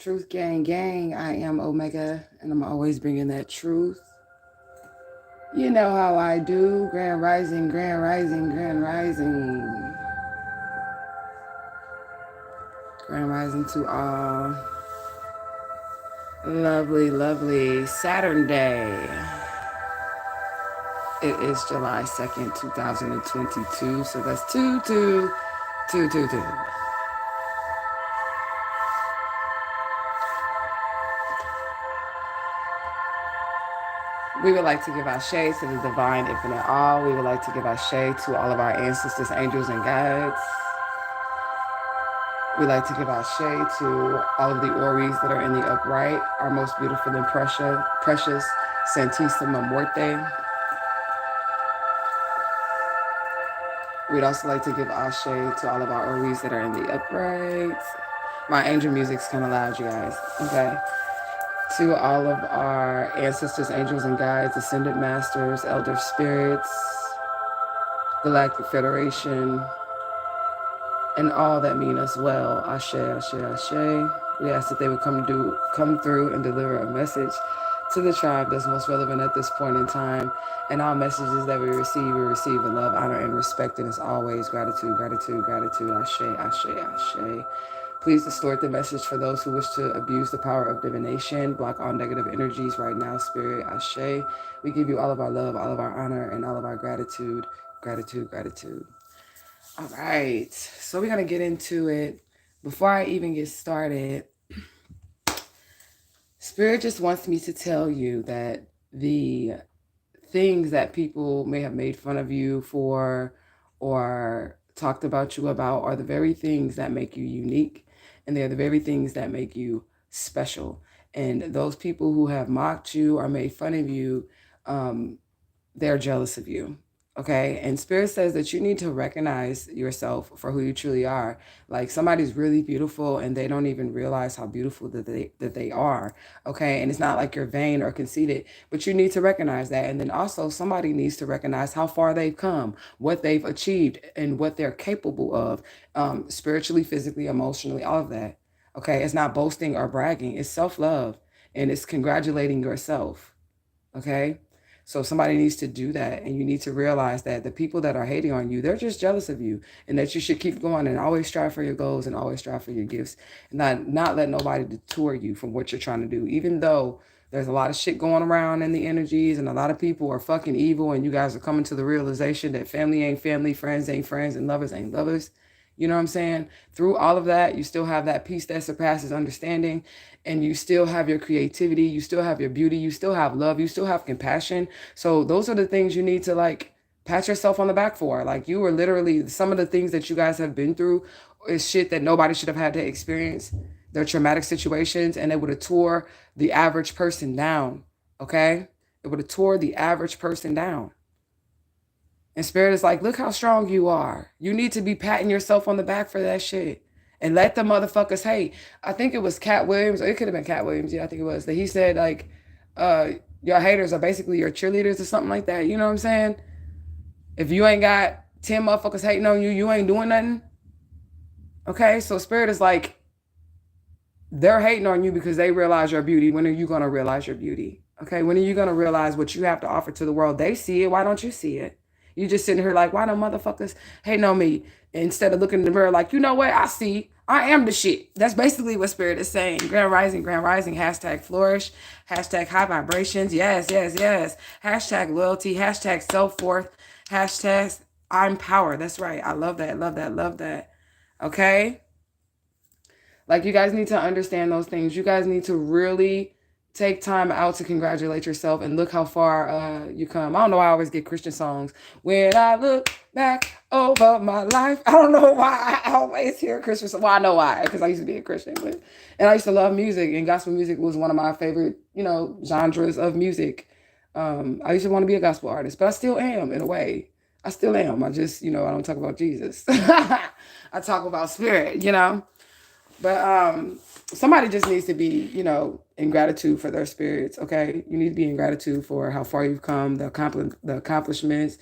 Truth gang gang, I am Omega, and I'm always bringing that truth. You know how I do. Grand rising, grand rising, grand rising. Grand rising to all. Lovely, lovely Saturn day. It is July 2nd, 2022. So that's 22222. We would like to give Asha to the divine infinite all. We would like to give Asha to all of our ancestors, angels, and guides. We like to give Asha to all of the Oris that are in the upright, our most beautiful and precious Santissima Muerte. We'd also like to give Asha to all of our Oris that are in the upright. My angel music's kind of loud, you guys. Okay. To all of our ancestors, angels, and guides, ascended masters, elder spirits, Galactic Federation, and all that mean us well. Ashe, Ashe, Ashe. We ask that they would come through and deliver a message to the tribe that's most relevant at this point in time. And all messages that we receive with love, honor, and respect. And as always, gratitude, gratitude, gratitude. Ashe, Ashe, Ashe. Please distort the message for those who wish to abuse the power of divination. Block all negative energies right now, Spirit. Ashe. We give you all of our love, all of our honor, and all of our gratitude. Gratitude, gratitude. All right. So we're going to get into it. Before I even get started, Spirit just wants me to tell you that the things that people may have made fun of you for or talked about you about are the very things that make you unique. And they're the very things that make you special. And those people who have mocked you or made fun of you, they're jealous of you. Okay. And Spirit says that you need to recognize yourself for who you truly are. Like somebody's really beautiful and they don't even realize how beautiful that they are. Okay. And it's not like you're vain or conceited, but you need to recognize that. And then also somebody needs to recognize how far they've come, what they've achieved, and what they're capable of, spiritually, physically, emotionally, all of that. Okay. It's not boasting or bragging. It's self-love and it's congratulating yourself. Okay. So somebody needs to do that. And you need to realize that the people that are hating on you, they're just jealous of you and that you should keep going and always strive for your goals and always strive for your gifts and not let nobody detour you from what you're trying to do. Even though there's a lot of shit going around in the energies and a lot of people are fucking evil and you guys are coming to the realization that family ain't family, friends ain't friends, and lovers ain't lovers. You know what I'm saying? Through all of that, you still have that peace that surpasses understanding, and you still have your creativity, you still have your beauty, you still have love, you still have compassion. So those are the things you need to like pat yourself on the back for. Like you were literally, some of the things that you guys have been through is shit that nobody should have had to experience. They're traumatic situations and it would have tore the average person down. Okay? It would have tore the average person down. And Spirit is like, look how strong you are. You need to be patting yourself on the back for that shit. And let the motherfuckers hate. I think it was Cat Williams, or it could have been Cat Williams. Yeah, I think it was. That he said, like, your haters are basically your cheerleaders or something like that. You know what I'm saying? If you ain't got 10 motherfuckers hating on you, you ain't doing nothing. Okay? So Spirit is like, they're hating on you because they realize your beauty. When are you going to realize your beauty? Okay? When are you going to realize what you have to offer to the world? They see it. Why don't you see it? You just sitting here like, why don't motherfuckers hating on me? Instead of looking in the mirror like, you know what? I see. I am the shit. That's basically what Spirit is saying. Grand rising, hashtag flourish, hashtag high vibrations. Yes, yes, yes. Hashtag loyalty, hashtag self-worth, hashtag I'm power. That's right. I love that, love that, love that. Okay? Like you guys need to understand those things. You guys need to really take time out to congratulate yourself and look how far you come. I don't know why I always get Christian songs. When I look back over my life, I don't know why I always hear Christian songs. Well, I know why, because I used to be a Christian. And I used to love music, and gospel music was one of my favorite, genres of music. I used to want to be a gospel artist, but I still am in a way. I still am. I just, I don't talk about Jesus. I talk about Spirit, But somebody just needs to be, in gratitude for their spirits, okay? You need to be in gratitude for how far you've come, the accomplishments.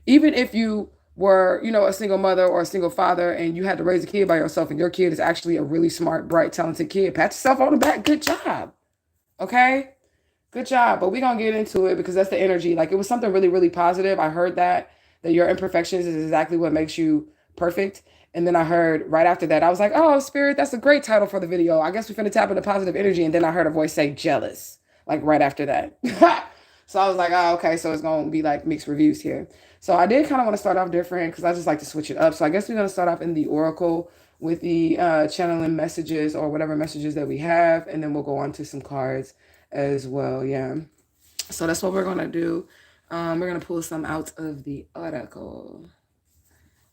Even if you were, you know, a single mother or a single father and you had to raise a kid by yourself and your kid is actually a really smart, bright, talented kid, pat yourself on the back. Good job. Okay? Good job. But we're going to get into it because that's the energy. Like it was something really, really positive. I heard that your imperfections is exactly what makes you perfect. And then I heard right after that, I was like, oh, Spirit, that's a great title for the video. I guess we're going to tap into positive energy. And then I heard a voice say jealous, like right after that. So I was like, oh, okay. So it's going to be like mixed reviews here. So I did kind of want to start off different because I just like to switch it up. So I guess we're going to start off in the Oracle with the channeling messages or whatever messages that we have. And then we'll go on to some cards as well. Yeah. So that's what we're going to do. We're going to pull some out of the Oracle.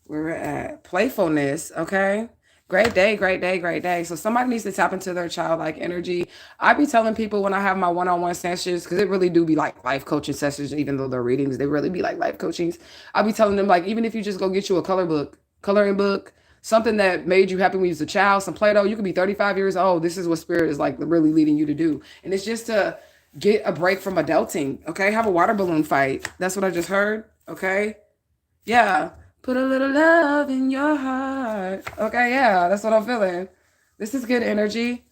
Where we're at. Playfulness. Okay. Great day, great day, great day. So somebody needs to tap into their childlike energy. I be telling people when I have my one-on-one sessions, because it really do be like life coaching sessions, even though they're readings, they really be like life coachings. I'll be telling them like, even if you just go get you a coloring book, something that made you happy when you was a child, some Play-Doh, you could be 35 years old. This is what Spirit is like really leading you to do. And it's just to get a break from adulting. Okay. Have a water balloon fight. That's what I just heard. Okay. Yeah. Put a little love in your heart. Okay, yeah, that's what I'm feeling. This is good energy.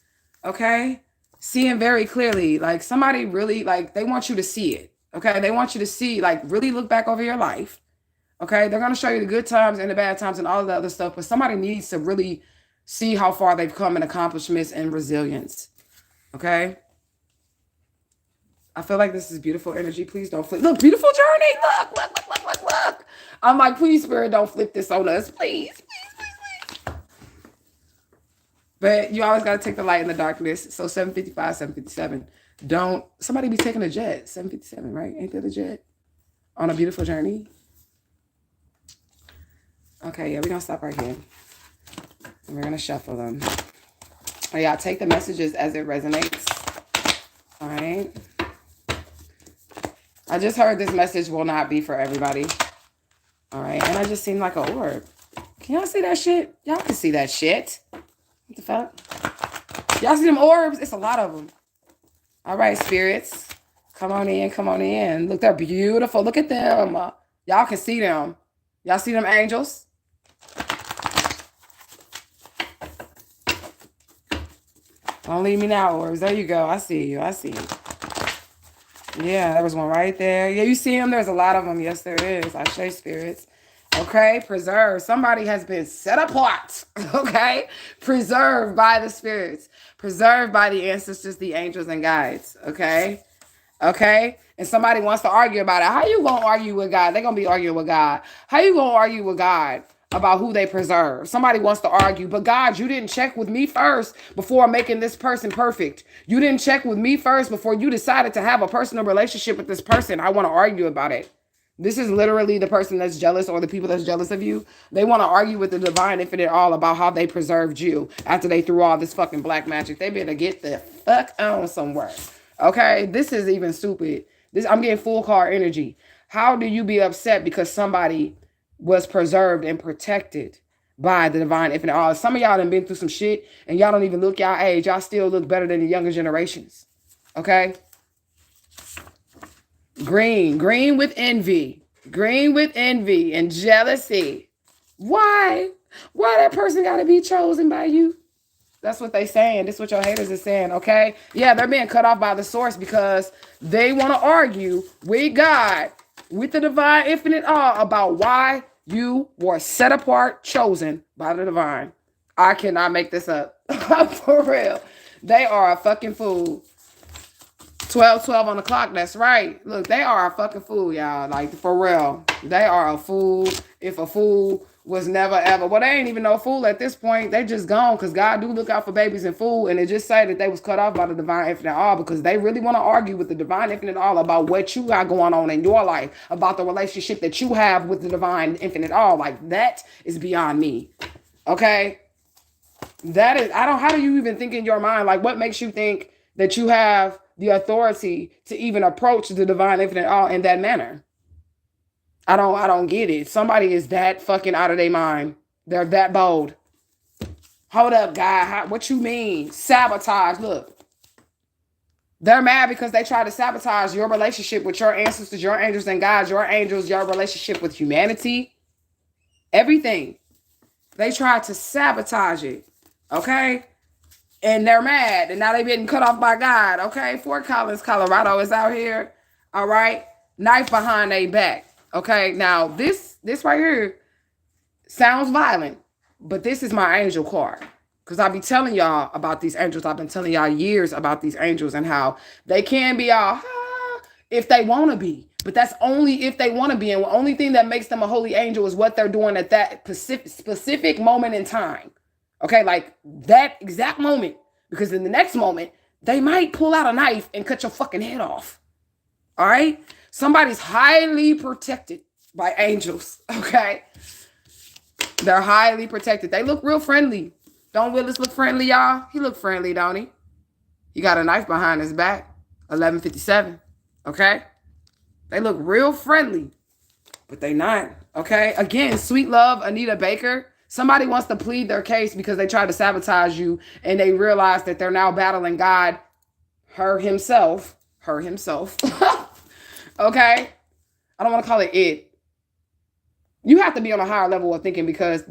Okay? Seeing very clearly. Like somebody really, like, they want you to see it. Okay? They want you to see, like, really look back over your life. Okay? They're going to show you the good times and the bad times and all of the other stuff. But somebody needs to really see how far they've come in accomplishments and resilience. Okay? I feel like this is beautiful energy. Please don't flip. Look, beautiful journey. Look. I'm like, please, Spirit, don't flip this on us. Please. But you always got to take the light in the darkness. So 755, 757. Don't, somebody be taking a jet. 757, right? Ain't that a jet? On a beautiful journey. Okay, yeah, we're going to stop right here. And we're going to shuffle them. Oh, yeah, take the messages as it resonates. All right. I just heard this message will not be for everybody. All right. And I just seen like an orb. Can y'all see that shit? Y'all can see that shit. What the fuck? Y'all see them orbs? It's a lot of them. All right, spirits. Come on in. Come on in. Look, they're beautiful. Look at them. Y'all can see them. Y'all see them angels? Don't leave me now, orbs. There you go. I see you. I see you. Yeah, there was one right there. Yeah, you see them? There's a lot of them. Yes, there is. Asha spirits. Okay, preserved. Somebody has been set apart. Okay, preserved by the spirits. Preserved by the ancestors, the angels, and guides. Okay, okay. And somebody wants to argue about it. How you gonna argue with God? They're gonna be arguing with God. How you gonna argue with God about who they preserve? Somebody wants to argue, but God, you didn't check with me first before making this person perfect. You didn't check with me first before you decided to have a personal relationship with this person. I want to argue about it. This is literally the person that's jealous or the people that's jealous of you. They want to argue with the divine infinite all about how they preserved you after they threw all this fucking black magic. They better get the fuck on somewhere. Okay, this is even stupid. I'm getting full card energy. How do you be upset because somebody was preserved and protected by the divine infinite all? Some of y'all done been through some shit and y'all don't even look y'all age. Y'all still look better than the younger generations. Okay? Green with envy. Green with envy and jealousy. Why? Why that person got to be chosen by you? That's what they saying. This is what your haters are saying, okay? Yeah, they're being cut off by the source because they want to argue with God, with the divine infinite all about why you were set apart, chosen by the divine. I cannot make this up. For real. They are a fucking fool. 12:12 on the clock. That's right. Look, they are a fucking fool, y'all. Like, for real. They are a fool. If a fool was never ever. Well, they ain't even no fool at this point. They just gone because God do look out for babies and fool. And it just say that they was cut off by the divine infinite all because they really want to argue with the divine infinite all about what you got going on in your life, about the relationship that you have with the divine infinite all. Like, that is beyond me. Okay? That is, how do you even think in your mind? Like, what makes you think that you have the authority to even approach the divine infinite all in that manner? I don't get it. Somebody is that fucking out of their mind. They're that bold. Hold up, guy. What you mean? Sabotage. Look. They're mad because they try to sabotage your relationship with your ancestors, your angels and guides, your angels, your relationship with humanity. Everything. They tried to sabotage it. Okay? And they're mad. And now they're getting cut off by God. Okay? Fort Collins, Colorado is out here. All right? Knife behind their back. Okay? Now, this right here sounds violent, but this is my angel card. Because I be telling y'all about these angels. I've been telling y'all years about these angels and how they can be all if they want to be. But that's only if they want to be. And the only thing that makes them a holy angel is what they're doing at that specific moment in time. Okay, like that exact moment. Because in the next moment, they might pull out a knife and cut your fucking head off. All right? Somebody's highly protected by angels. Okay? They're highly protected. They look real friendly. Don't Willis look friendly, y'all? He look friendly, don't he? He got a knife behind his back. 1157. Okay? They look real friendly, but they not. Okay? Again, sweet love, Anita Baker. Somebody wants to plead their case because they tried to sabotage you and they realize that they're now battling God, her himself. Okay? I don't want to call it it. You have to be on a higher level of thinking because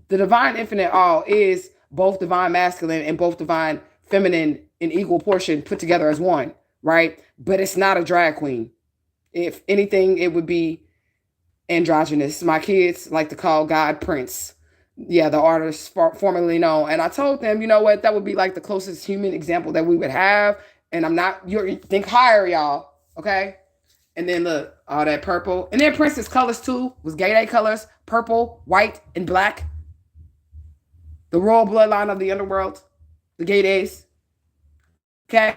the divine infinite all is both divine masculine and both divine feminine in equal portion put together as one, right? But it's not a drag queen. If anything, it would be androgynous. My kids like to call God Prince. Yeah, the artist formerly known. And I told them, you know what, that would be like the closest human example that we would have. And I'm not, you think higher, y'all. Okay? And then look, all that purple. And then Prince's colors too was Gay Day colors, purple, white, and black. The royal bloodline of the underworld, the Gay Days. Okay?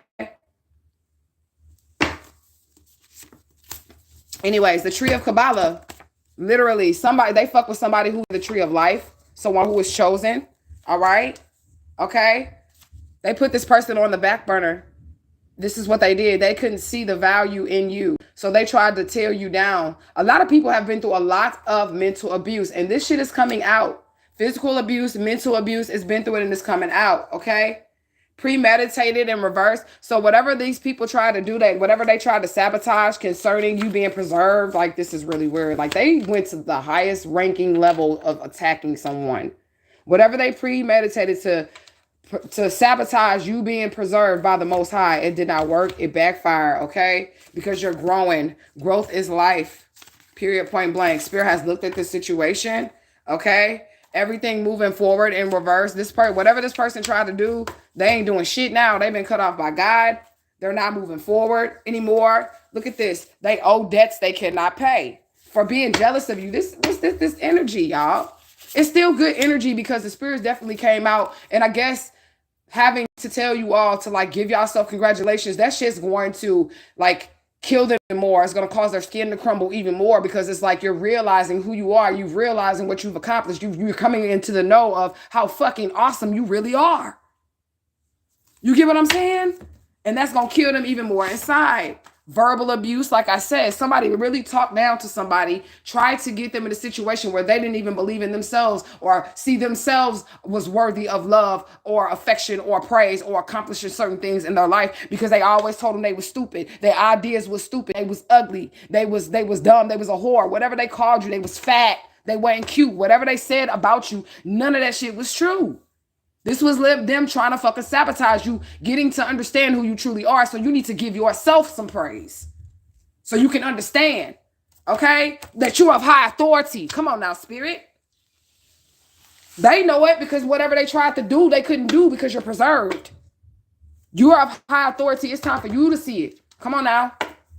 Anyways, the tree of Kabbalah, literally, they fuck with somebody who is the tree of life, someone who was chosen. All right? Okay? They put this person on the back burner. This is what they did. They couldn't see the value in you. So they tried to tear you down. A lot of people have been through a lot of mental abuse, and this shit is coming out. Physical abuse, mental abuse, it's been through it and it's coming out, okay? Premeditated and reversed. So whatever these people try to do, whatever they try to sabotage concerning you being preserved, like this is really weird. Like they went to the highest ranking level of attacking someone. Whatever they premeditated to sabotage you being preserved by the Most High, it did not work. It backfired, okay? Because you're growing. Growth is life. Period, point blank. Spirit has looked at this situation, okay? Everything moving forward in reverse. Whatever this person tried to do, they ain't doing shit now. They've been cut off by God. They're not moving forward anymore. Look at this. They owe debts they cannot pay for being jealous of you. This energy, y'all. It's still good energy because the spirits definitely came out. And I guess having to tell you all to like give yourself congratulations, that shit's going to like kill them more. It's going to cause their skin to crumble even more because it's like you're realizing who you are. You're realizing what you've accomplished. You're coming into the know of how fucking awesome you really are. You get what I'm saying? And that's going to kill them even more inside. Verbal abuse, like I said, somebody really talked down to somebody, tried to get them in a situation where they didn't even believe in themselves or see themselves was worthy of love or affection or praise or accomplishing certain things in their life because they always told them they was stupid. Their ideas was stupid. They was ugly. They was dumb. They was a whore. Whatever they called you, they was fat. They weren't cute. Whatever they said about you, none of that shit was true. This was them trying to fucking sabotage you, getting to understand who you truly are. So you need to give yourself some praise. So you can understand, okay, that you're of high authority. Come on now, spirit. They know it because whatever they tried to do, they couldn't do because you're preserved. You're of high authority. It's time for you to see it. Come on now.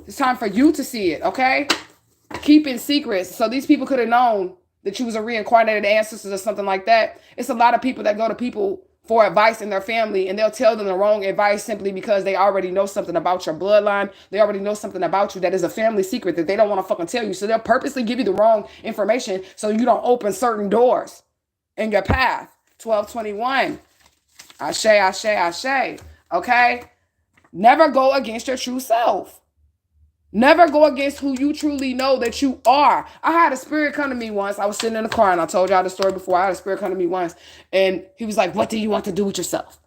It's time for you to see it, okay? Keeping secrets. So these people could have known that you was a reincarnated ancestors or something like that. It's a lot of people that go to people for advice in their family and they'll tell them the wrong advice simply because they already know something about your bloodline. They already know something about you that is a family secret that they don't want to fucking tell you. So they'll purposely give you the wrong information so you don't open certain doors in your path. 1221. Ashe, ashe, ashe. Okay? Never go against your true self. Never go against who you truly know that you are. I had a spirit come to me once. I was sitting in the car and I told y'all the story before. I had a spirit come to me once and he was like, what do you want to do with yourself?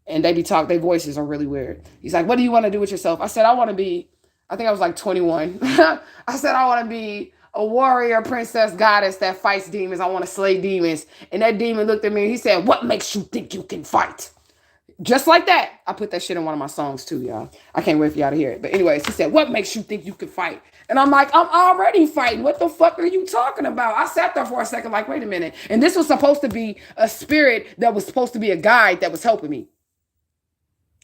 And they be talking, their voices are really weird. He's like, what do you want to do with yourself? I said, I think I was like 21. I said, I want to be a warrior, princess, goddess that fights demons. I want to slay demons. And that demon looked at me and he said, what makes you think you can fight? Just like that. I put that shit in one of my songs too, y'all. I can't wait for y'all to hear it. But anyways, he said, what makes you think you can fight? And I'm like, I'm already fighting. What the fuck are you talking about? I sat there for a second like, wait a minute. And this was supposed to be a spirit that was supposed to be a guide that was helping me.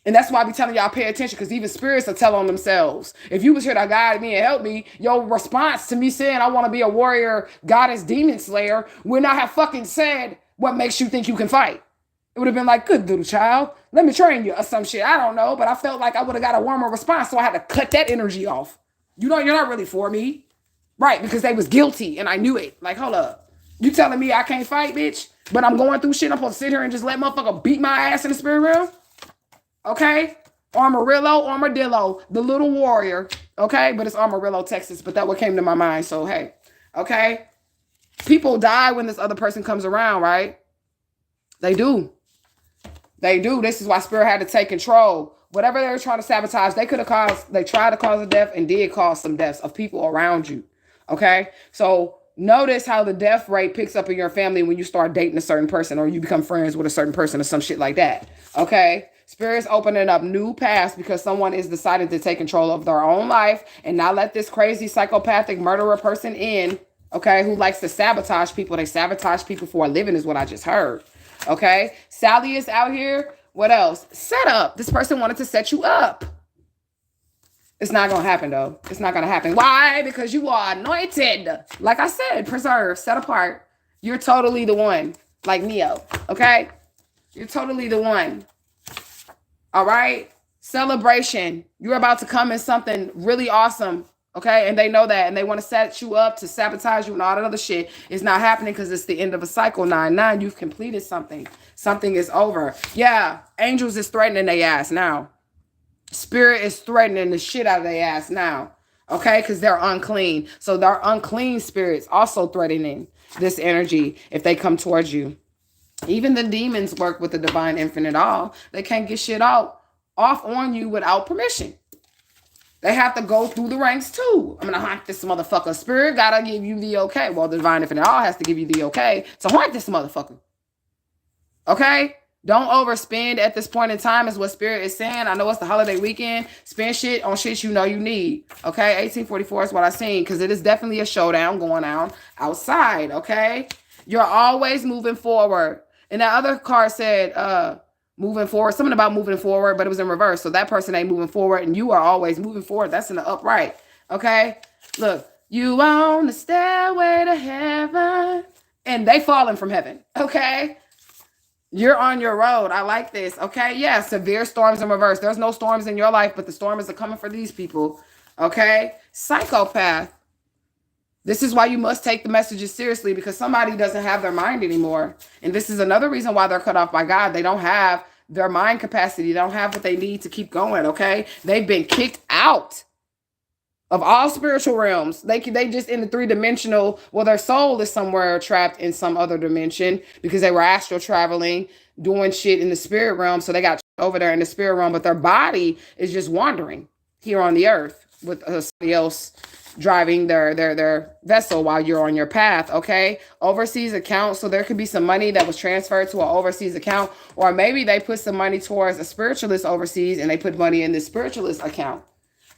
And that's why I be telling y'all pay attention, because even spirits will tell on themselves. If you was here to guide me and help me, your response to me saying I want to be a warrior, goddess, demon slayer, would not have fucking said, what makes you think you can fight? It would have been like, good little child, let me train you or some shit. I don't know, but I felt like I would have got a warmer response, so I had to cut that energy off. You know, you're not really for me. Right, because they was guilty and I knew it. Like, hold up. You telling me I can't fight, bitch? But I'm going through shit. I'm supposed to sit here and just let motherfucker beat my ass in the spirit realm? Okay? Armadillo, the little warrior. Okay? But it's Amarillo, Texas. But that what came to my mind. So, hey. Okay? People die when this other person comes around, right? They do. They do. This is why spirit had to take control. Whatever they were trying to sabotage, they tried to cause a death and did cause some deaths of people around you. Okay? So notice how the death rate picks up in your family when you start dating a certain person or you become friends with a certain person or some shit like that. Okay? Spirits opening up new paths because someone is deciding to take control of their own life and not let this crazy psychopathic murderer person in, okay, who likes to sabotage people. They sabotage people for a living is what I just heard. Okay? Sally is out here. What else? Set up. This person wanted to set you up. It's not going to happen, though. It's not going to happen. Why? Because you are anointed. Like I said, preserved, set apart. You're totally the one. Like Neo. Okay? You're totally the one. All right? Celebration. You're about to come in something really awesome. Okay? And they know that. And they want to set you up to sabotage you and all that other shit. It's not happening because it's the end of a cycle. 9-9. You've completed something. Something is over. Yeah. Angels is threatening their ass now. Spirit is threatening the shit out of their ass now. Okay? Because they're unclean. So they're unclean spirits also threatening this energy if they come towards you. Even the demons work with the divine infinite all. They can't get shit off on you without permission. They have to go through the ranks too. I'm going to haunt this motherfucker. Spirit got to give you the okay. Well, the divine infinite all has to give you the okay to haunt this motherfucker. Okay? Don't overspend at this point in time is what Spirit is saying. I know it's the holiday weekend. Spend shit on shit you know you need. Okay? 1844 is what I seen because it is definitely a showdown going on outside. Okay? You're always moving forward. And that other card said moving forward. Something about moving forward, but it was in reverse. So that person ain't moving forward and you are always moving forward. That's in the upright. Okay? Look. You on the stairway to heaven. And they falling from heaven. Okay? You're on your road. I like this. Okay. Yeah. Severe storms in reverse. There's no storms in your life, but the storms are coming for these people. Okay. Psychopath. This is why you must take the messages seriously because somebody doesn't have their mind anymore. And this is another reason why they're cut off by God. They don't have their mind capacity. They don't have what they need to keep going. Okay. They've been kicked out of all spiritual realms. They just in the 3-dimensional, well, their soul is somewhere trapped in some other dimension because they were astral traveling, doing shit in the spirit realm. So they got over there in the spirit realm, but their body is just wandering here on the earth with somebody else driving their vessel while you're on your path. Okay. Overseas account. So there could be some money that was transferred to an overseas account, or maybe they put some money towards a spiritualist overseas and they put money in the spiritualist account.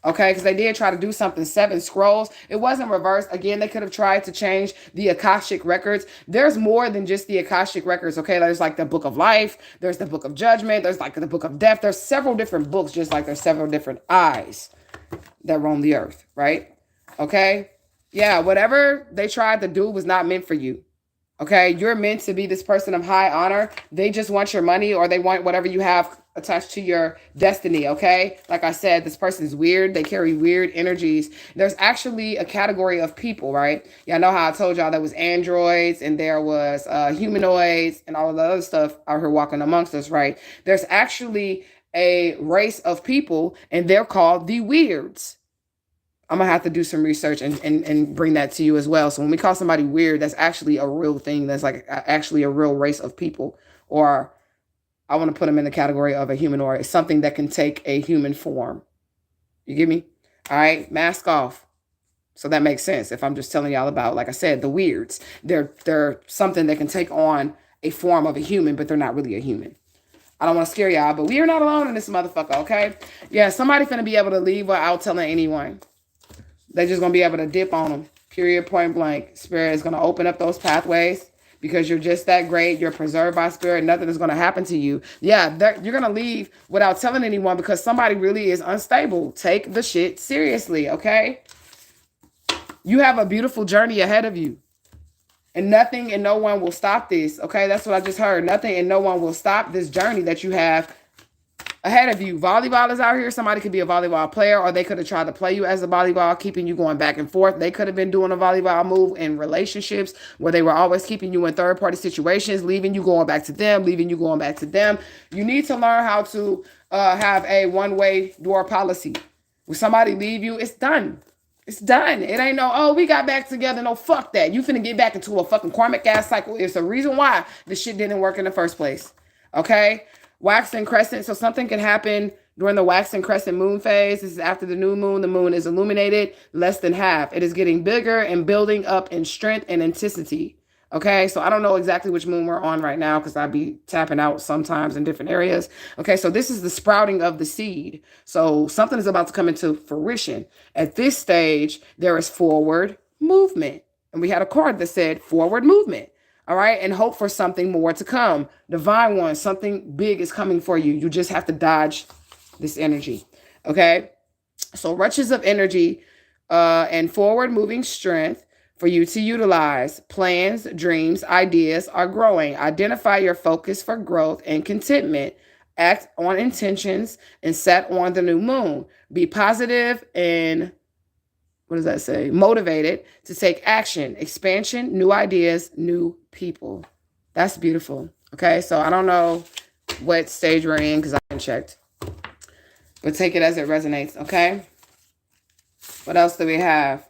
Okay, because they did try to do something, 7 scrolls. It wasn't reversed. Again, they could have tried to change the Akashic records. There's more than just the Akashic records, okay? There's like the Book of Life. There's the Book of Judgment. There's like the Book of Death. There's several different books, just like there's several different eyes that roam the earth, right? Okay? Yeah, whatever they tried to do was not meant for you. Okay? You're meant to be this person of high honor. They just want your money or they want whatever you have attached to your destiny, okay? Like I said, this person is weird. They carry weird energies. There's actually a category of people, right? Y'all know how I told y'all there was androids and there was humanoids and all of the other stuff out here walking amongst us, right? There's actually a race of people and they're called the weirds. I'm going to have to do some research and bring that to you as well. So when we call somebody weird, that's actually a real thing. That's like actually a real race of people, or I want to put them in the category of a humanoid, something that can take a human form. You get me? All right. Mask off. So that makes sense. If I'm just telling y'all about, like I said, the weirds, they're something that can take on a form of a human, but they're not really a human. I don't want to scare y'all, but we are not alone in this motherfucker, okay? Yeah, somebody finna be able to leave without telling anyone. They're just gonna be able to dip on them. Period, point blank. Spirit is gonna open up those pathways because you're just that great. You're preserved by spirit. Nothing is gonna happen to you. Yeah, you're gonna leave without telling anyone because somebody really is unstable. Take the shit seriously, okay? You have a beautiful journey ahead of you. And nothing and no one will stop this, okay? That's what I just heard. Nothing and no one will stop this journey that you have ahead of you. Volleyball is out here. Somebody could be a volleyball player, or they could have tried to play you as a volleyball, keeping you going back and forth. They could have been doing a volleyball move in relationships where they were always keeping you in third-party situations, leaving you going back to them, leaving you going back to them. You need to learn how to have a one-way door policy. When somebody leave you, it's done. It's done. It ain't no, oh, we got back together. No, fuck that. You finna get back into a fucking karmic ass cycle. It's a reason why this shit didn't work in the first place. Okay? Wax and crescent. So something can happen during the wax and crescent moon phase. This is after the new moon. The moon is illuminated less than half. It is getting bigger and building up in strength and intensity. Okay, so I don't know exactly which moon we're on right now because I'd be tapping out sometimes in different areas. Okay, so this is the sprouting of the seed. So something is about to come into fruition. At this stage, there is forward movement. And we had a card that said forward movement. All right, and hope for something more to come. Divine one, something big is coming for you. You just have to dodge this energy. Okay, so ruches of energy and forward moving strength for you to utilize. Plans, dreams, ideas are growing. Identify your focus for growth and contentment. Act on intentions and set on the new moon. Be positive and, what does that say? Motivated to take action. Expansion, new ideas, new people. That's beautiful. Okay, so I don't know what stage we're in because I haven't checked. But take it as it resonates, okay? What else do we have?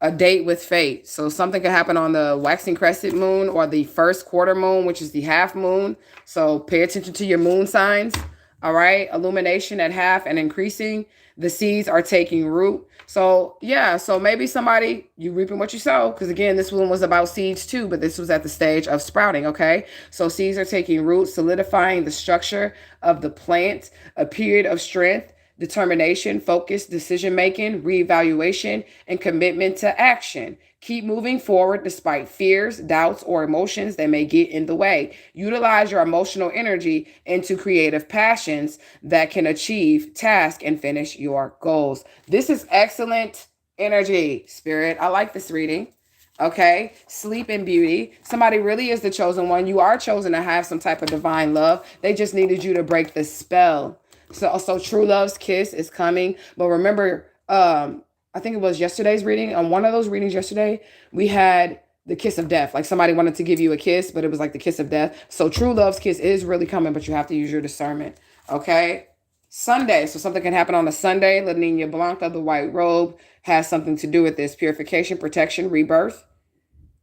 A date with fate. So something can happen on the waxing crescent moon or the first quarter moon, which is the half moon. So pay attention to your moon signs. All right. Illumination at half and increasing. The seeds are taking root. So yeah, so maybe somebody, you reaping what you sow. Because again, this one was about seeds too, but this was at the stage of sprouting. Okay. So seeds are taking root, solidifying the structure of the plant, a period of strength, determination, focus, decision-making, reevaluation, and commitment to action. Keep moving forward despite fears, doubts, or emotions that may get in the way. Utilize your emotional energy into creative passions that can achieve, task, and finish your goals. This is excellent energy, Spirit. I like this reading. Okay, sleep and beauty. Somebody really is the chosen one. You are chosen to have some type of divine love. They just needed you to break the spell. So true love's kiss is coming. But remember, I think it was yesterday's reading. On one of those readings yesterday, we had the kiss of death. Like somebody wanted to give you a kiss, but it was like the kiss of death. So true love's kiss is really coming, but you have to use your discernment. Okay. Sunday. So something can happen on a Sunday. La Nina Blanca, the white robe, has something to do with this. Purification, protection, rebirth.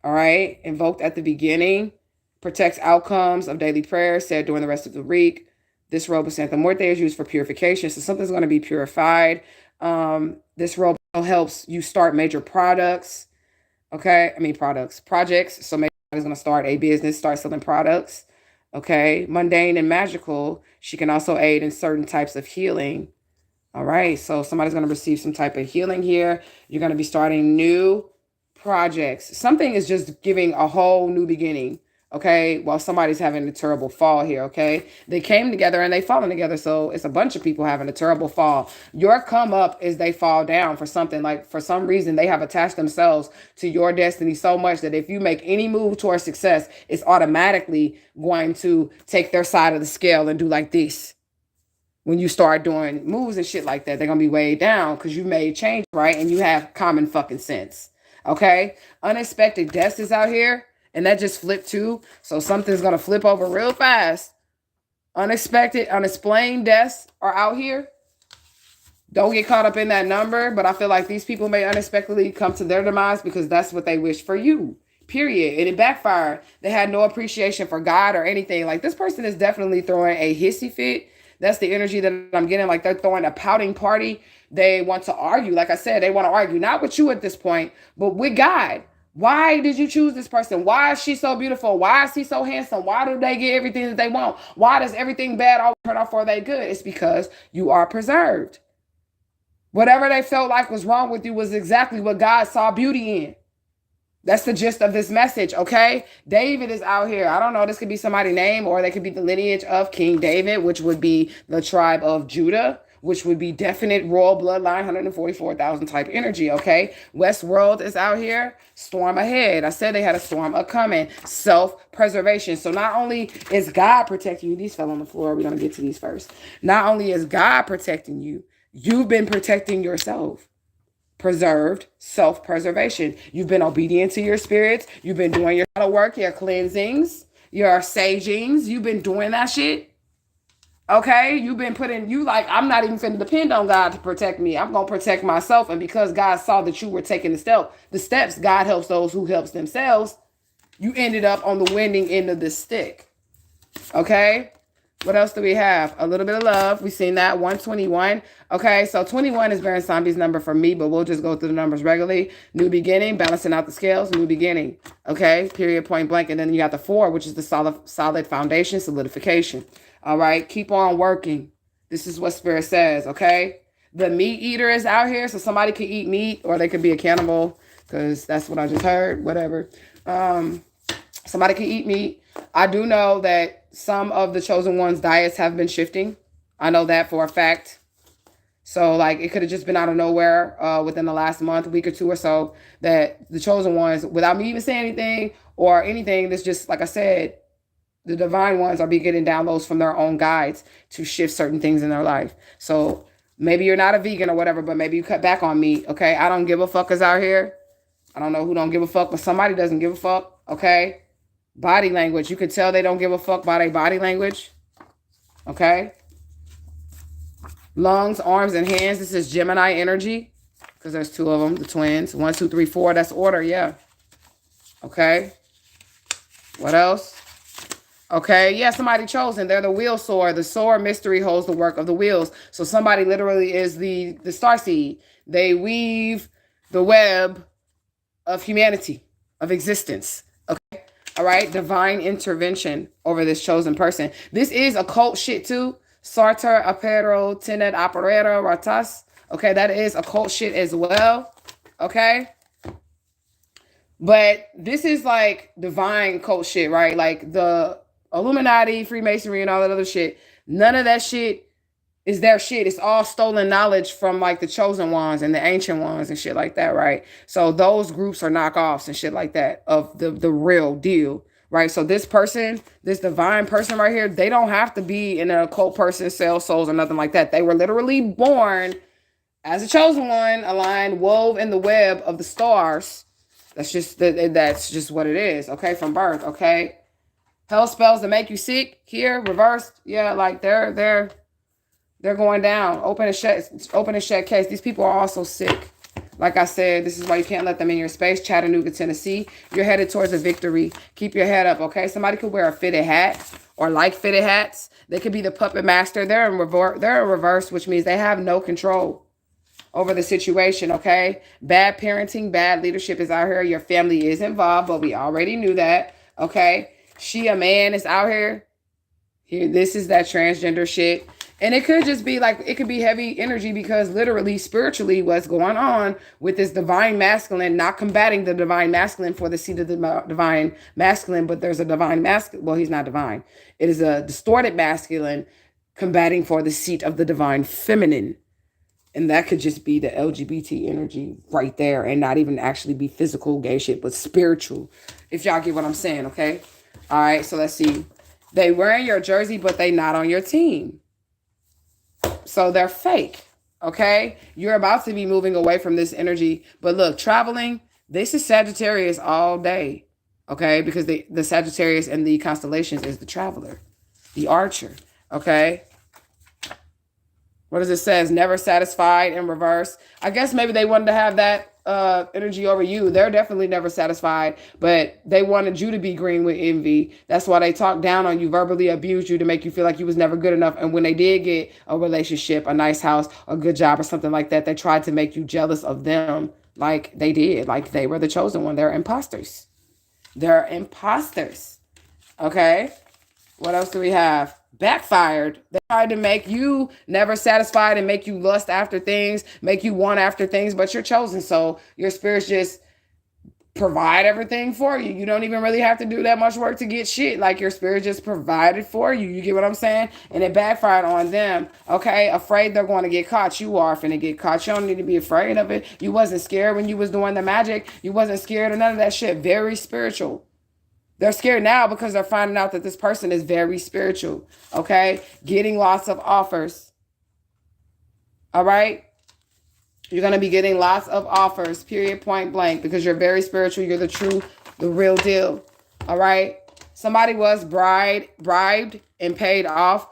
All right. Invoked at the beginning. Protects outcomes of daily prayer said during the rest of the week. This robe of Santa Muerte is used for purification. So something's going to be purified. This robe helps you start major projects. So maybe somebody's going to start a business, start selling products. Okay. Mundane and magical. She can also aid in certain types of healing. All right. So somebody's going to receive some type of healing here. You're going to be starting new projects. Something is just giving a whole new beginning. Okay, while somebody's having a terrible fall here, okay? They came together and they fallen together, so it's a bunch of people having a terrible fall. Your come up is they fall down for something. Like, for some reason, they have attached themselves to your destiny so much that if you make any move towards success, it's automatically going to take their side of the scale and do like this. When you start doing moves and shit like that, they're going to be weighed down because you made change, right? And you have common fucking sense, okay? Unexpected deaths is out here. And that just flipped too. So something's going to flip over real fast. Unexpected, unexplained deaths are out here. Don't get caught up in that number. But I feel like these people may unexpectedly come to their demise because that's what they wish for you. Period. And it backfired. They had no appreciation for God or anything. Like, this person is definitely throwing a hissy fit That's the energy that I'm getting. Like they're throwing a pouting party. They want to argue. Like I said, they want to argue, not with you at this point, but with God. Why did you choose this person? Why is she so beautiful? Why is he so handsome? Why do they get everything that they want? Why does everything bad always turn out for they good? It's because you are preserved. Whatever they felt like was wrong with you was exactly what God saw beauty in. That's the gist of this message, okay? David is out here. I don't know. This could be somebody's name, or they could be the lineage of King David, which would be the tribe of Judah, which would be definite royal bloodline, 144,000 type energy, okay? Westworld is out here. Storm ahead. I said they had a storm a-coming. Self-preservation. So not only is God protecting you, these fell on the floor. We're going to get to these first. Not only is God protecting you, you've been protecting yourself. Preserved self-preservation. You've been obedient to your spirits. You've been doing your work, your cleansings, your sagings. You've been doing that shit. Okay? You've been putting, you like, I'm not even finna depend on God to protect me. I'm going to protect myself. And because God saw that you were taking the steps, God helps those who helps themselves. You ended up on the winning end of the stick. Okay? What else do we have? A little bit of love. We've seen that. 121. Okay, so 21 is Baron Sambi's number for me, but we'll just go through the numbers regularly. New beginning, balancing out the scales, new beginning. Okay, period, point blank. And then you got the 4, which is the solid foundation, solidification. All right, keep on working. This is what Spirit says, okay? The meat eater is out here, so somebody could eat meat, or they could be a cannibal, because that's what I just heard, whatever. Somebody could eat meat. I do know that some of the chosen ones' diets have been shifting. I know that for a fact. So, like, it could have just been out of nowhere within the last month, week or two or so, that the chosen ones, without me even saying anything or anything, that's just, like I said, the divine ones are be getting downloads from their own guides to shift certain things in their life. So, maybe you're not a vegan or whatever, but maybe you cut back on meat, okay? I don't give a fuckers out here. I don't know who don't give a fuck, but somebody doesn't give a fuck, okay? Body language. You can tell they don't give a fuck by their body language. Okay? Lungs, arms, and hands. This is Gemini energy. Because there's 2 of them, the twins. 1, 2, 3, 4. That's order, yeah. Okay? What else? Okay, yeah, somebody chosen. They're the wheel sower. The sower mystery holds the work of the wheels. So somebody literally is the starseed. They weave the web of humanity, of existence. Okay? All right, divine intervention over this chosen person. This is occult shit too. Sartor apero tenet operera ratas. Okay, that is occult shit as well. Okay, but this is like divine cult shit, right? Like the Illuminati, Freemasonry, and all that other shit. None of that shit is their shit. It's all stolen knowledge from like the chosen ones and the ancient ones and shit like that, right? So those groups are knockoffs and shit like that of the real deal, right? So this person, this divine person right here, they don't have to be in an occult person, sell souls or nothing like that. They were literally born as a chosen one, aligned, wove in the web of the stars. That's just what it is, okay? From birth, okay? Hell spells that make you sick here, reversed, yeah, like they're going down. Open and shut case. These people are also sick. Like I said, this is why you can't let them in your space. Chattanooga, Tennessee. You're headed towards a victory. Keep your head up, okay? Somebody could wear a fitted hat or like fitted hats. They could be the puppet master. They're in reverse, which means they have no control over the situation, okay? Bad parenting, bad leadership is out here. Your family is involved, but we already knew that, okay? She, a man, is out here. Here, this is that transgender shit. And it could just be like, it could be heavy energy because literally, spiritually, what's going on with this divine masculine, not combating the divine masculine for the seat of the divine masculine, but there's a divine masculine. Well, he's not divine. It is a distorted masculine combating for the seat of the divine feminine. And that could just be the LGBT energy right there and not even actually be physical gay shit, but spiritual. If y'all get what I'm saying, okay? All right, so let's see. They wearing your jersey, but they not on your team. So they're fake, okay? You're about to be moving away from this energy. But look, traveling, this is Sagittarius all day, okay? Because the Sagittarius and the constellations is the traveler, the archer, okay? What does it say? Never satisfied in reverse. I guess maybe they wanted to have that energy over you. They're definitely never satisfied, but they wanted you to be green with envy. That's why they talked down on you, verbally abused you to make you feel like you was never good enough. And when they did get a relationship, a nice house, a good job, or something like that, they tried to make you jealous of them, like they did, like they were the chosen one. They're imposters. They're imposters. Okay. What else do we have? Backfired. They tried to make you never satisfied and make you lust after things, make you want after things, but you're chosen. So your spirits just provide everything for you. You don't even really have to do that much work to get shit. Like your spirit just provided for you. You get what I'm saying? And it backfired on them. Okay. Afraid they're going to get caught. You are finna get caught. You don't need to be afraid of it. You wasn't scared when you was doing the magic. You wasn't scared of none of that shit. Very spiritual. They're scared now because they're finding out that this person is very spiritual, okay? Getting lots of offers, all right? You're going to be getting lots of offers, period, point blank, because you're very spiritual. You're the real deal, all right? Somebody was bribed and paid off.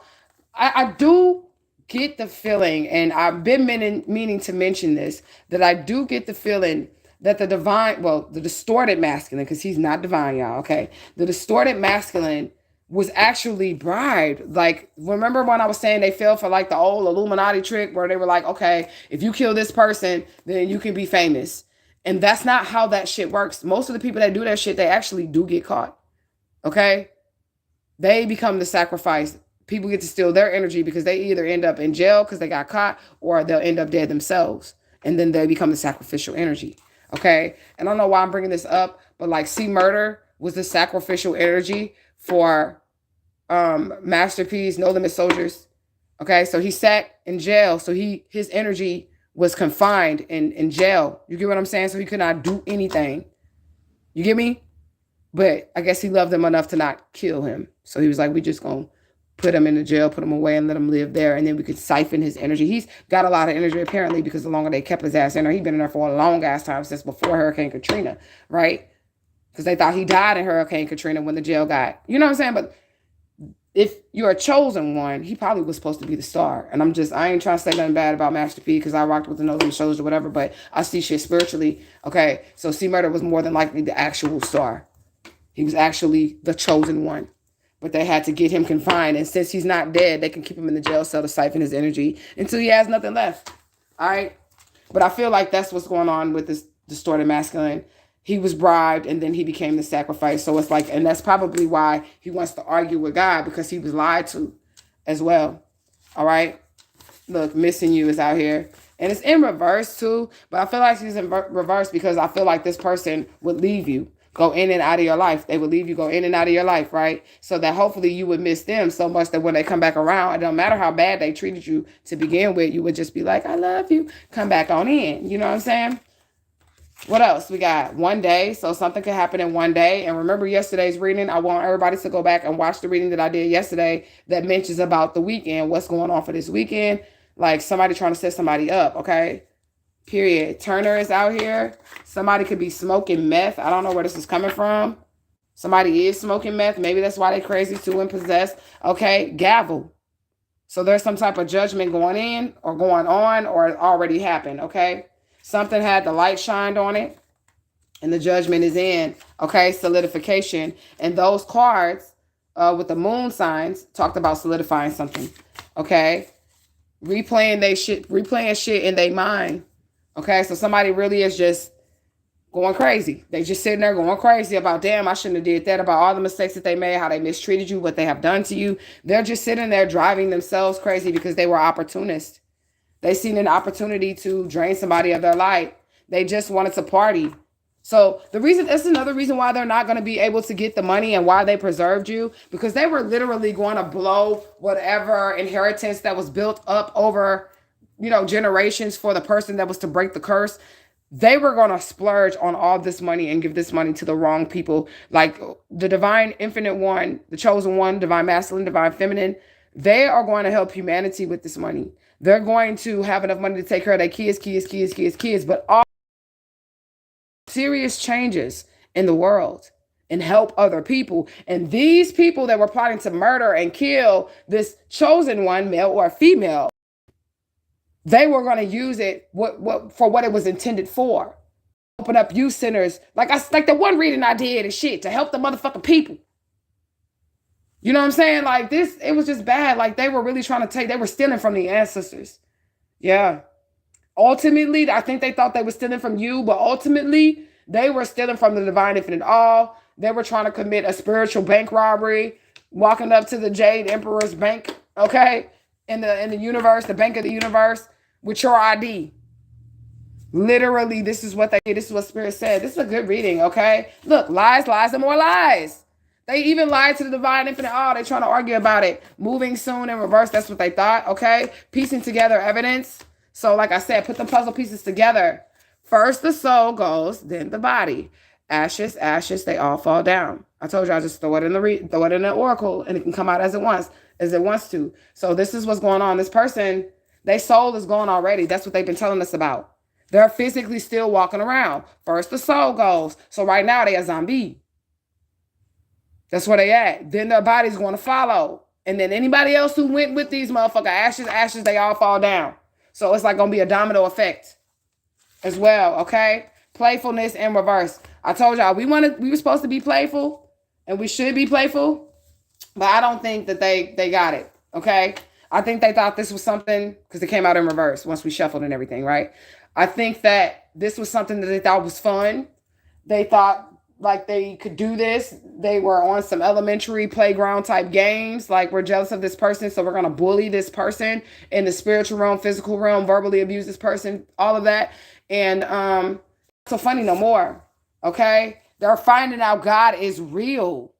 I do get the feeling, and I've been meaning to mention this, that I do get the feeling that the distorted masculine, because he's not divine, y'all, okay? The distorted masculine was actually bribed. Like, remember when I was saying they fell for like the old Illuminati trick where they were like, okay, if you kill this person, then you can be famous. And that's not how that shit works. Most of the people that do that shit, they actually do get caught, okay? They become the sacrifice. People get to steal their energy because they either end up in jail because they got caught, or they'll end up dead themselves. And then they become the sacrificial energy. Okay. And I don't know why I'm bringing this up, but like Murder was the sacrificial energy for Masterpiece, No Limit Soldiers. Okay. So he sat in jail. So his energy was confined in jail. You get what I'm saying? So he could not do anything. You get me? But I guess he loved them enough to not kill him. So he was like, we just gonna put him in the jail, put him away, and let him live there. And then we could siphon his energy. He's got a lot of energy, apparently, because the longer they kept his ass in there, he'd been in there for a long ass time, since before Hurricane Katrina, right? Because they thought he died in Hurricane Katrina when the jail got, you know what I'm saying? But if you're a chosen one, he probably was supposed to be the star. And I ain't trying to say nothing bad about Master P, because I rocked with the Nosy shows or whatever, but I see shit spiritually. Okay, so Murder was more than likely the actual star. He was actually the chosen one. But they had to get him confined. And since he's not dead, they can keep him in the jail cell to siphon his energy until he has nothing left. All right? But I feel like that's what's going on with this distorted masculine. He was bribed, and then he became the sacrifice. So it's like, and that's probably why he wants to argue with God, because he was lied to as well. All right? Look, Missing You is out here. And it's in reverse too. But I feel like he's in reverse because I feel like this person would leave you. Go in and out of your life. They would leave you, go in and out of your life, right? So that hopefully you would miss them so much that when they come back around, it don't matter how bad they treated you to begin with, you would just be like, I love you. Come back on in. You know what I'm saying? What else? We got one day. So something could happen in one day. And remember yesterday's reading? I want everybody to go back and watch the reading that I did yesterday that mentions about the weekend. What's going on for this weekend? Like somebody trying to set somebody up, okay? Period. Turner is out here. Somebody could be smoking meth. I don't know where this is coming from. Somebody is smoking meth. Maybe that's why they're crazy too and possessed. Okay. Gavel. So there's some type of judgment going in or going on, or it already happened. Okay. Something had the light shined on it and the judgment is in. Okay. Solidification. And those cards with the moon signs talked about solidifying something. Okay. Replaying shit in their mind. Okay, so somebody really is just going crazy. They just sitting there going crazy about, damn, I shouldn't have did that, about all the mistakes that they made, how they mistreated you, what they have done to you. They're just sitting there driving themselves crazy because they were opportunists. They seen an opportunity to drain somebody of their light. They just wanted to party. So that's another reason why they're not going to be able to get the money and why they preserved you, because they were literally going to blow whatever inheritance that was built up over generations for the person that was to break the curse. They were going to splurge on all this money and give this money to the wrong people. Like the divine infinite one, the chosen one, divine masculine, divine feminine, they are going to help humanity with this money. They're going to have enough money to take care of their kids, but all serious changes in the world and help other people. And these people that were plotting to murder and kill this chosen one, male or female, they were going to use it for what it was intended for. Open up youth centers. Like the one reading I did and shit to help the motherfucking people. You know what I'm saying? Like this, it was just bad. Like they were really trying to they were stealing from the ancestors. Yeah. Ultimately, I think they thought they were stealing from you, but ultimately, they were stealing from the divine infinite all. They were trying to commit a spiritual bank robbery, walking up to the Jade Emperor's bank, okay, in the universe, the bank of the universe, with your ID. Literally, this is what they did. This is what Spirit said. This is a good reading, okay? Look, lies, lies, and more lies. They even lied to the divine infinite all. They're trying to argue about it. Moving soon in reverse, that's what they thought, okay? Piecing together evidence. So like I said, put the puzzle pieces together. First the soul goes, then the body. Ashes, ashes, they all fall down. I told you I just throw it in the oracle and it can come out as it wants to. So this is what's going on. This person, their soul is gone already. That's what they've been telling us about. They're physically still walking around. First the soul goes. So right now they a zombie. That's where they at. Then their body's going to follow. And then anybody else who went with these motherfucker ashes, ashes, they all fall down. So it's like going to be a domino effect as well, okay? Playfulness in reverse. I told y'all we were supposed to be playful and we should be playful, but I don't think that they got it, okay? I think they thought this was something because it came out in reverse once we shuffled and everything, right? I think that this was something that they thought was fun. They thought like they could do this. They were on some elementary playground type games. Like we're jealous of this person, so we're going to bully this person in the spiritual realm, physical realm, verbally abuse this person, all of that. And not so funny no more. Okay? They're finding out God is real.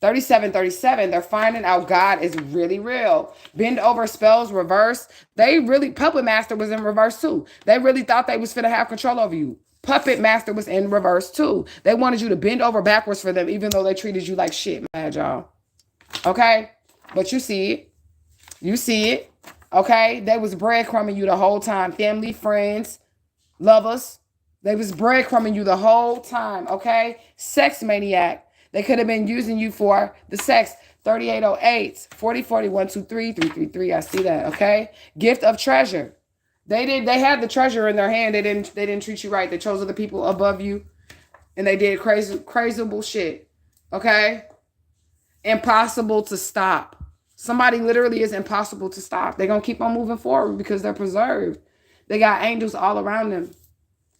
3737, they're finding out God is really real. Bend over spells reverse. Puppet master was in reverse too. They really thought they was finna have control over you. Puppet master was in reverse too. They wanted you to bend over backwards for them, even though they treated you like shit, mad y'all. Okay? But you see it. You see it. Okay? They was breadcrumbing you the whole time. Family, friends, lovers. They was breadcrumbing you the whole time. Okay? Sex maniac. They could have been using you for the sex. 3808, 4040, 123, 333. I see that, okay? Gift of treasure. They had the treasure in their hand. They didn't treat you right. They chose other people above you. And they did crazy bullshit. Okay? Impossible to stop. Somebody literally is impossible to stop. They're going to keep on moving forward because they're preserved. They got angels all around them.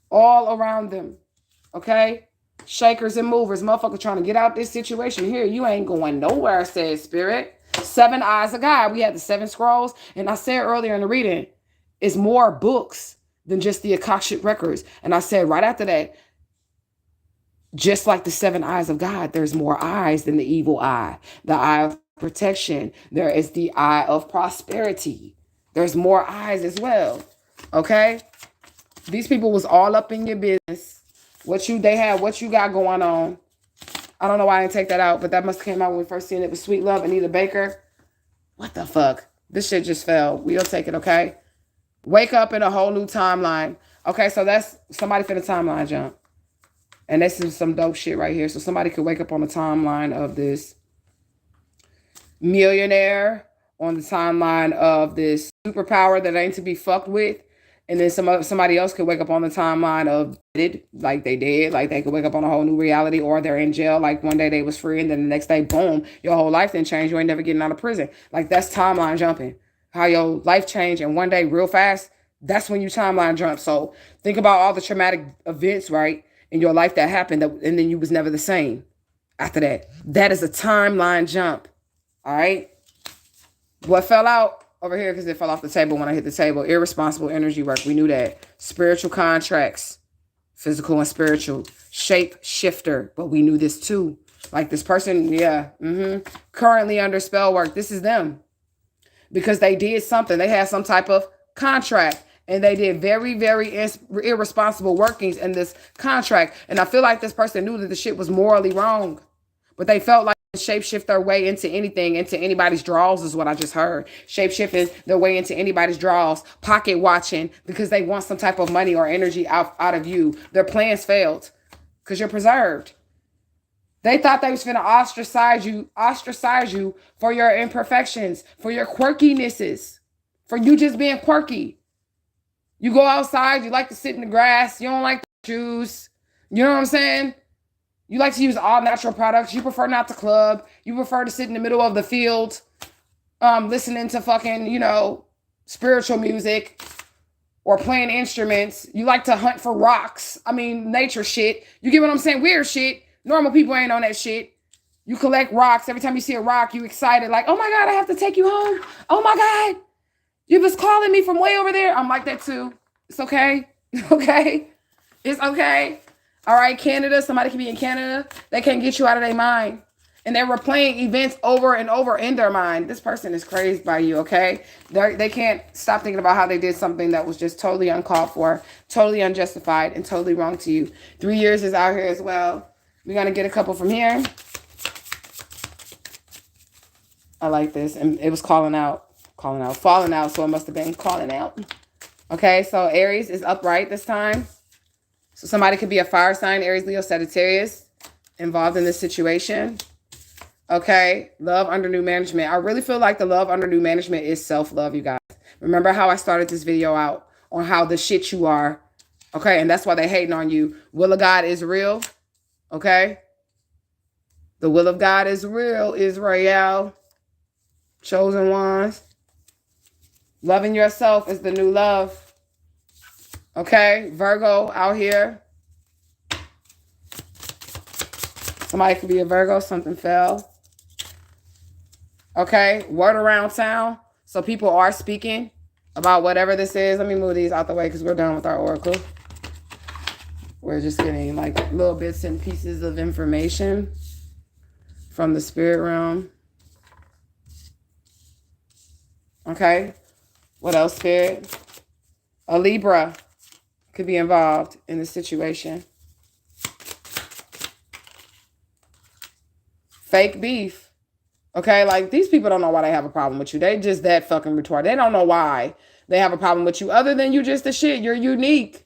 All around them. Okay? Shakers and movers, motherfucker trying to get out this situation here. You ain't going nowhere, says Spirit. 7 eyes of God. We had the 7 scrolls. And I said earlier in the reading, it's more books than just the Akashic records. And I said right after that, just like the 7 eyes of God, there's more eyes than the evil eye. The eye of protection. There is the eye of prosperity. There's more eyes as well. Okay? These people was all up in your business. What you got going on. I don't know why I didn't take that out, but that must have came out when we first seen it with Sweet Love and Anita Baker. What the fuck? This shit just fell. We'll take it, okay? Wake up in a whole new timeline. Okay, so that's somebody for the timeline jump. And this is some dope shit right here. So somebody could wake up on the timeline of this millionaire, on the timeline of this superpower that ain't to be fucked with. And then somebody else could wake up on the timeline of it, like they did. Like they could wake up on a whole new reality, or they're in jail. Like one day they was free and then the next day, boom, your whole life didn't change. You ain't never getting out of prison. Like that's timeline jumping. How your life changed and one day real fast, that's when you timeline jump. So think about all the traumatic events, right, in your life that happened and then you was never the same after that. That is a timeline jump. All right. What fell out? Over here because it fell off the table when I hit the table. Irresponsible energy work. We knew that. Spiritual contracts. Physical and spiritual. Shape shifter. But we knew this too. Like this person, yeah. Currently under spell work. This is them. Because they did something. They had some type of contract. And they did very, very irresponsible workings in this contract. And I feel like this person knew that the shit was morally wrong. But they felt like shapeshift their way into anything, into anybody's draws is what I just heard. Shapeshifting their way into anybody's draws, pocket watching because they want some type of money or energy out of you. Their plans failed because you're preserved. They thought they was finna ostracize you for your imperfections, for your quirkinesses, for you just being quirky. You go outside, you like to sit in the grass, you don't like the shoes, You know what I'm saying? You like to use all natural products. You prefer not to club. You prefer to sit in the middle of the field, listening to fucking, spiritual music or playing instruments. You like to hunt for rocks. I mean, nature shit. You get what I'm saying? Weird shit. Normal people ain't on that shit. You collect rocks. Every time you see a rock, you excited. Like, oh my God, I have to take you home. Oh my God. You was calling me from way over there. I'm like that too. It's okay. Okay. It's okay. All right, Canada. Somebody can be in Canada. They can't get you out of their mind. And they're replaying events over and over in their mind. This person is crazed by you, okay? They can't stop thinking about how they did something that was just totally uncalled for, totally unjustified, and totally wrong to you. 3 years is out here as well. We're going to get a couple from here. I like this. And it was falling out, so it must have been calling out. Okay, so Aries is upright this time. So somebody could be a fire sign, Aries, Leo, Sagittarius, involved in this situation. Okay, love under new management. I really feel like the love under new management is self-love, you guys. Remember how I started this video out on how the shit you are. Okay, and that's why they hating on you. Will of God is real. Okay. The will of God is real, Israel. Chosen ones. Loving yourself is the new love. Okay, Virgo out here. Somebody could be a Virgo, something fell. Okay, word around town. So people are speaking about whatever this is. Let me move these out the way because we're done with our oracle. We're just getting like little bits and pieces of information from the spirit realm. Okay, what else, spirit? A Libra could be involved in the situation. Fake beef. Okay, like these people don't know why they have a problem with you. They just that fucking retarded. They don't know why they have a problem with you other than you just the shit. You're unique.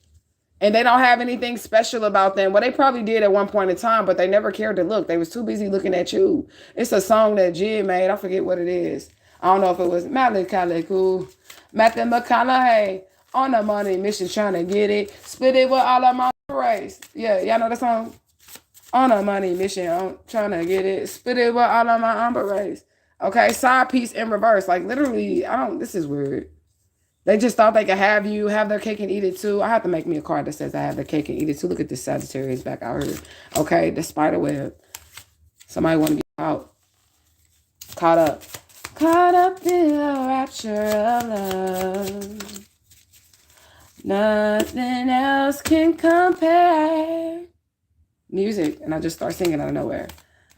And they don't have anything special about them. Well, they probably did at one point in time, but they never cared to look. They was too busy looking at you. It's a song that Jid made. I forget what it is. I don't know if it was Matthew McConaughey on the money mission trying to get it. Split it with all of my race. Yeah, y'all know the song? On a money mission, I'm trying to get it. Spit it with all of my race. Okay, side piece in reverse. Like literally, this is weird. They just thought they could have you, have their cake and eat it too. I have to make me a card that says I have their cake and eat it too. Look at this Sagittarius back out here. Okay, the spider web. Somebody want to get out. Caught up. Caught up in the rapture of love. Nothing else can compare. Music, and I just start singing out of nowhere.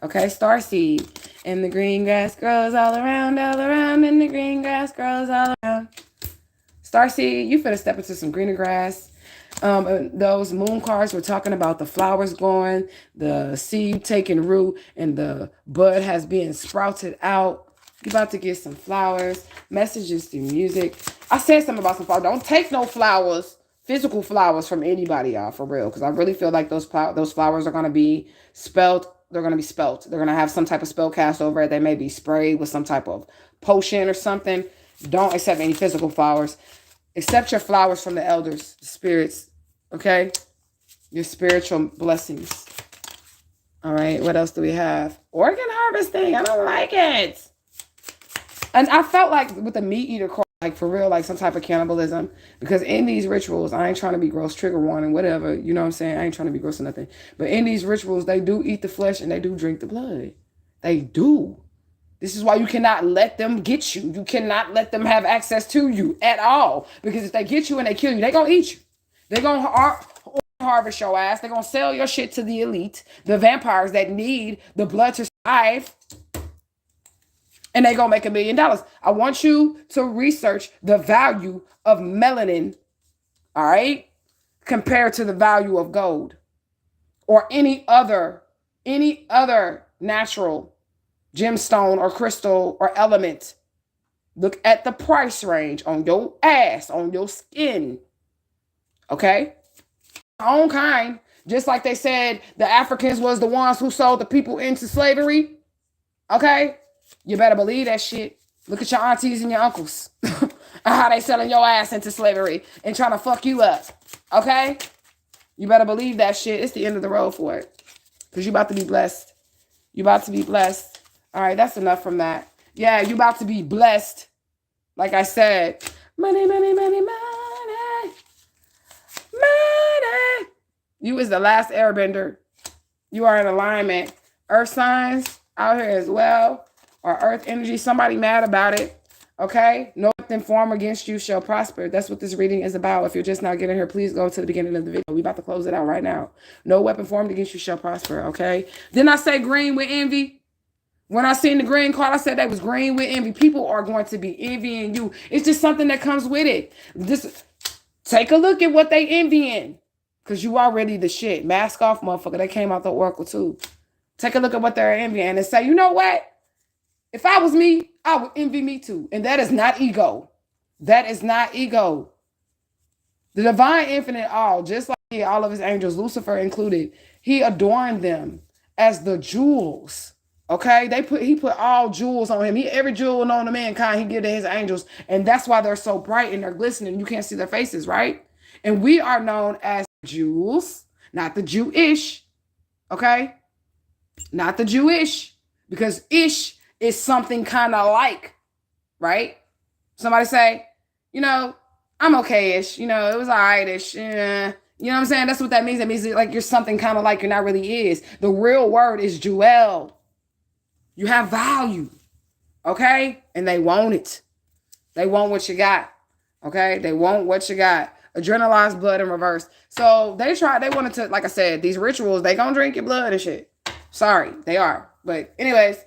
Okay, starseed. And the green grass grows all around, and the green grass grows all around. Starseed, you finna step into some greener grass. Those moon cards were talking about the flowers growing, the seed taking root, and the bud has been sprouted out. You about to get some flowers. Messages through music. I said something about some flowers. Don't take no flowers. Physical flowers from anybody, y'all, for real. Because I really feel like those flowers are going to be spelt. They're going to be spelt. They're going to have some type of spell cast over it. They may be sprayed with some type of potion or something. Don't accept any physical flowers. Accept your flowers from the elders, the spirits. Okay? Your spiritual blessings. All right. What else do we have? Organ harvesting. I don't like it. And I felt like with the meat eater card, like for real, like some type of cannibalism. Because in these rituals, I ain't trying to be gross, trigger warning, whatever. You know what I'm saying? I ain't trying to be gross or nothing. But in these rituals, they do eat the flesh and they do drink the blood. They do. This is why you cannot let them get you. You cannot let them have access to you at all. Because if they get you and they kill you, they going to eat you. They're going to harvest your ass. They're going to sell your shit to the elite, the vampires that need the blood to survive. And they going to make $1 million. I want you to research the value of melanin, all right, compared to the value of gold or any other natural gemstone or crystal or element. Look at the price range on your ass, on your skin, okay? Our own kind, just like they said the Africans was the ones who sold the people into slavery, okay? You better believe that shit. Look at your aunties and your uncles. And how they selling your ass into slavery and trying to fuck you up. Okay? You better believe that shit. It's the end of the road for it. Because you about to be blessed. You about to be blessed. All right, that's enough from that. Yeah, you about to be blessed. Like I said, money, money, money, money. Money. You is the last airbender. You are in alignment. Earth signs out here as well. Or earth energy. Somebody mad about it. Okay? No weapon formed against you shall prosper. That's what this reading is about. If you're just now getting here, please go to the beginning of the video. We about to close it out right now. No weapon formed against you shall prosper. Okay? Didn't I say green with envy? When I seen the green card, I said that was green with envy. People are going to be envying you. It's just something that comes with it. Just take a look at what they envying. Because you already the shit. Mask off, motherfucker. They came out the oracle too. Take a look at what they're envying and say, you know what? If I was me, I would envy me too. And that is not ego. That is not ego. The divine infinite all, just like all of his angels, Lucifer included, he adorned them as the jewels. Okay? He put all jewels on him. Every jewel known to mankind, he gave to his angels. And that's why they're so bright and they're glistening. You can't see their faces, right? And we are known as Jews, not the Jewish. Okay? Not the Jewish. Because ish is something kind of like, right? Somebody say, you know, I'm okay-ish. You know, it was all right-ish. Yeah. You know what I'm saying? That's what that means. That means like you're something kind of like you're not really is. The real word is jewel. You have value. Okay? And they want it. They want what you got. Okay? They want what you got. Adrenalized blood in reverse. So they wanted to, like I said, these rituals, they gonna drink your blood and shit. Sorry, they are. But anyways,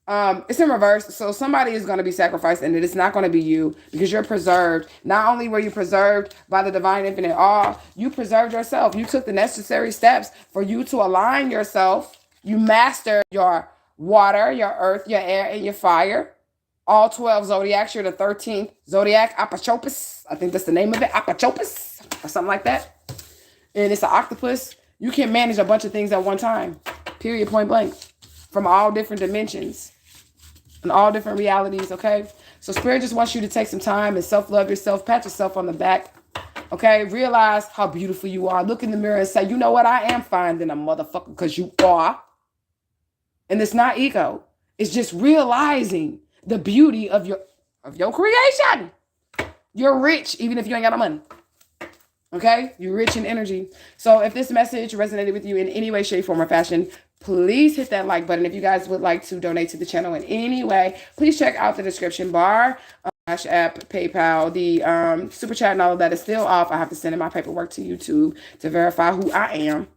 it's in reverse. So somebody is going to be sacrificed and it's not going to be you because you're preserved. Not only were you preserved by the divine infinite all, you preserved yourself. You took the necessary steps for you to align yourself. You mastered your water, your earth, your air, and your fire. All 12 zodiacs. You're the 13th zodiac, Apachopus. I think that's the name of it, Apachopus or something like that. And it's an octopus. You can manage a bunch of things at one time. Period, point blank. From all different dimensions and all different realities, okay? So Spirit just wants you to take some time and self-love yourself, pat yourself on the back, okay? Realize how beautiful you are. Look in the mirror and say, you know what? I am fine than a motherfucker because you are. And it's not ego. It's just realizing the beauty of your creation. You're rich even if you ain't got no money. Okay? You're rich in energy. So if this message resonated with you in any way, shape, form, or fashion, please hit that like button. If you guys would like to donate to the channel in any way, please check out the description bar. CASHAPP, PayPal, the super chat and all of that is still off. I have to send in my paperwork to YouTube to verify who I am.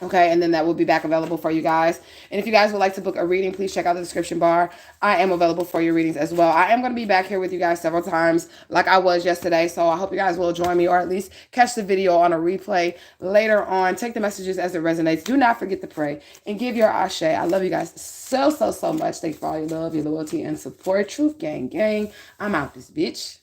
Okay, and then that will be back available for you guys. And if you guys would like to book a reading, please check out the description bar. I am available for your readings as well. I am going to be back here with you guys several times like I was yesterday. So I hope you guys will join me or at least catch the video on a replay later on. Take the messages as it resonates. Do not forget to pray and give your Asha. I love you guys so much. Thank you for all your love, your loyalty, and support. Truth gang gang. I'm out this bitch.